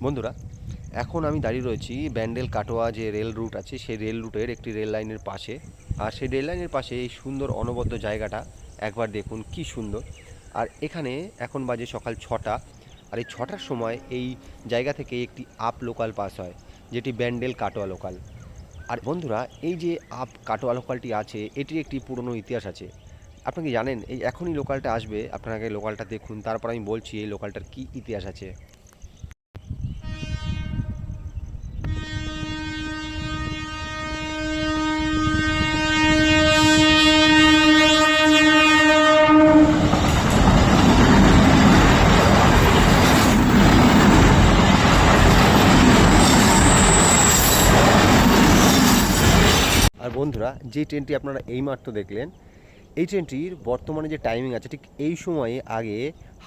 বন্ধুরা, এখন আমি দাঁড়িয়ে রয়েছি ব্যান্ডেল কাটোয়া যে রেল রুট আছে সেই রেল রুটের একটি রেল লাইনের পাশে। আর সেই রেল লাইনের পাশে এই সুন্দর অনবদ্য জায়গাটা একবার দেখুন কি সুন্দর। আর এখানে এখন বাজে সকাল 6টা। আর এই 6টার সময় এই জায়গা থেকে একটি আপ লোকাল পাস হয়, যেটি ব্যান্ডেল কাটোয়া লোকাল। আর বন্ধুরা, এই যে আপ কাটোয়া লোকালটি আছে এটির একটি পুরনো ইতিহাস আছে। আপনি কি জানেন? এই এখনই লোকালটা আসবে, আপনাকে লোকালটা দেখুন, তারপর আমি বলছি এই লোকালটার কী ইতিহাস আছে। আর বন্ধুরা, যে ট্রেনটি আপনারা এইমাত্র দেখলেন, এই ট্রেনটির বর্তমানে যে টাইমিং আছে ঠিক এই সময়ে আগে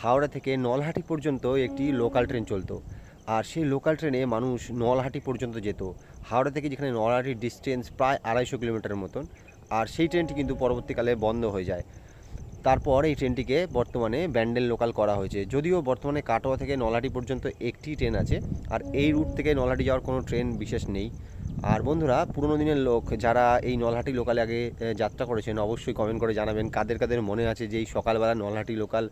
হাওড়া থেকে নলহাটি পর্যন্ত একটি লোকাল ট্রেন চলতো। আর সেই লোকাল ট্রেনে মানুষ নলহাটি পর্যন্ত যেত। হাওড়া থেকে যেখানে নলহাটির ডিস্টেন্স প্রায় 250 কিলোমিটারের মতন। আর সেই ট্রেনটি কিন্তু পরবর্তীকালে বন্ধ হয়ে যায়। তারপর এই ট্রেনটিকে বর্তমানে ব্যান্ডেল লোকাল করা হয়েছে। যদিও বর্তমানে কাটোয়া থেকে নলহাটি পর্যন্ত একটি ট্রেন আছে, আর এই রুট থেকে নলহাটি যাওয়ার কোনো ট্রেন বিশেষ নেই। আর বন্ধুরা, পুরোনো দিনের লোক যারা এই নলহাটি লোকালে আগে যাত্রা করেছেন অবশ্যই কমেন্ট করে জানাবেন কাদের কাদের মনে আছে যে এই সকালবেলা নলহাটি লোকাল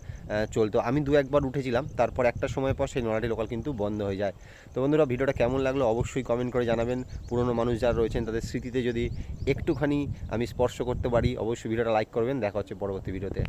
চলতো। আমি দু একবার উঠেছিলাম, তারপর একটা সময় পর সেই নলহাটি লোকাল কিন্তু বন্ধ হয়ে যায়। তো বন্ধুরা, ভিডিওটা কেমন লাগলো অবশ্যই কমেন্ট করে জানাবেন। পুরনো মানুষ যারা রয়েছেন তাদের স্মৃতিতে যদি একটুখানি আমি স্পর্শ করতে পারি অবশ্যই ভিডিওটা লাইক করবেন। দেখা হচ্ছে পরবর্তী ভিডিওতে।